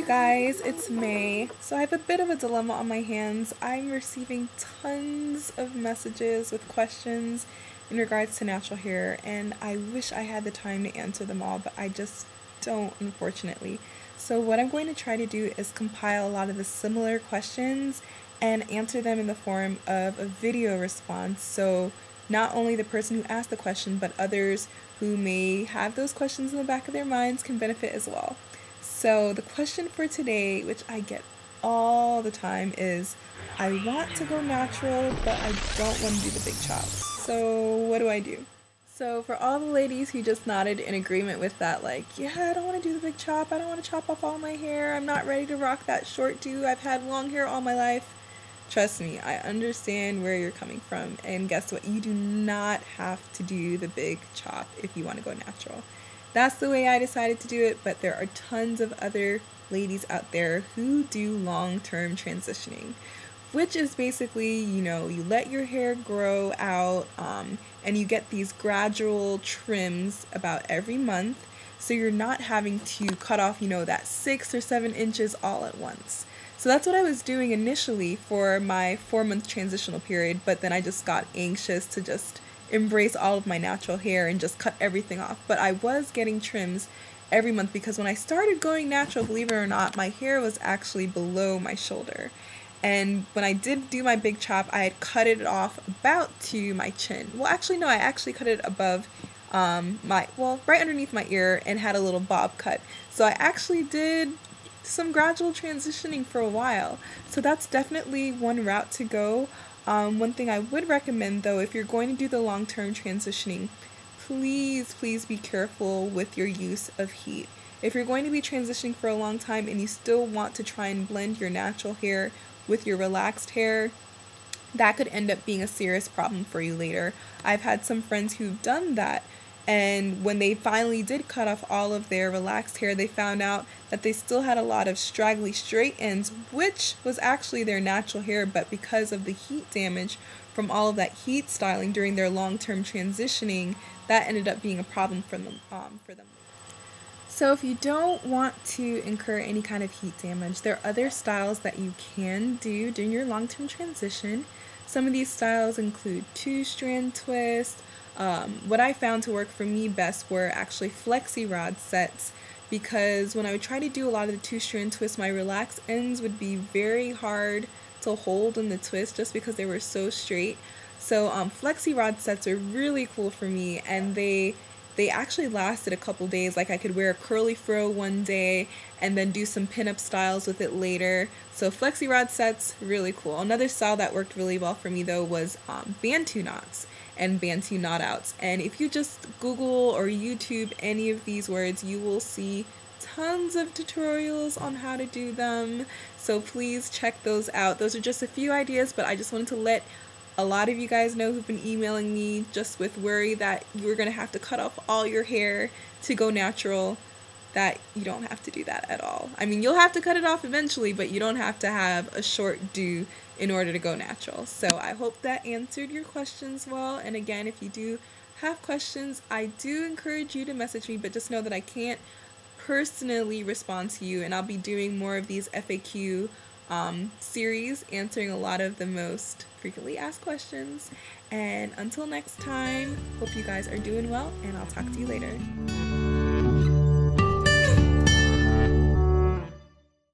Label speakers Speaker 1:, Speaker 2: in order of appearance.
Speaker 1: you guys, it's May. So I have a bit of a dilemma on my hands. I'm receiving tons of messages with questions in regards to natural hair, and I wish I had the time to answer them all, but I just don't, unfortunately. So what I'm going to try to do is compile a lot of the similar questions and answer them in the form of a video response. So not only the person who asked the question, but others who may have those questions in the back of their minds can benefit as well. So the question for today, which I get all the time, is I want to go natural, but I don't want to do the big chops. So what do I do? So for all the ladies who just nodded in agreement with that, like, yeah, I don't want to do the big chop, I don't want to chop off all my hair, I'm not ready to rock that short do, I've had long hair all my life. Trust me, I understand where you're coming from, and guess what? You do not have to do the big chop if you want to go natural. That's the way I decided to do it, but there are tons of other ladies out there who do long-term transitioning, which is basically, you let your hair grow out, and you get these gradual trims about every month, so you're not having to cut off, that 6 or 7 inches all at once. So that's what I was doing initially for my 4-month transitional period, but then I just got anxious to just embrace all of my natural hair and just cut everything off. But I was getting trims every month because when I started going natural, believe it or not, my hair was actually below my shoulder. And when I did do my big chop, I had cut it off about to my chin. Well, actually, no, I actually cut it above right underneath my ear and had a little bob cut. So I actually did some gradual transitioning for a while. So that's definitely one route to go. One thing I would recommend, though, if you're going to do the long-term transitioning, please be careful with your use of heat. If you're going to be transitioning for a long time and you still want to try and blend your natural hair with your relaxed hair, that could end up being a serious problem for you later. I've had some friends who've done that, and when they finally did cut off all of their relaxed hair, they found out that they still had a lot of straggly straight ends, which was actually their natural hair, but because of the heat damage from all of that heat styling during their long-term transitioning, that ended up being a problem for them. So if you don't want to incur any kind of heat damage, there are other styles that you can do during your long-term transition. Some of these styles include 2-strand twist. What I found to work for me best were actually FLEXI-ROD sets, because when I would try to do a lot of the 2-strand twists, my relaxed ends would be very hard to hold in the twist just because they were so straight. So FLEXI-ROD sets are really cool for me, and they actually lasted a couple days. Like, I could wear a curly fro one day and then do some pinup styles with it later. So FLEXI-ROD sets, really cool. Another style that worked really well for me, though, was BANTU knots and BANTU knot outs. And if you just Google or YouTube any of these words, you will see tons of tutorials on how to do them. So please check those out. Those are just a few ideas, but I just wanted to let a lot of you guys know who've been emailing me just with worry that you're going to have to cut off all your hair to go natural, that you don't have to do that at all. I mean, you'll have to cut it off eventually, but you don't have to have a short do in order to go natural. So I hope that answered your questions well. And again, if you do have questions, I do encourage you to message me, but just know that I can't personally respond to you, and I'll be doing more of these FAQ series, answering a lot of the most frequently asked questions. And until next time, hope you guys are doing well, and I'll talk to you later.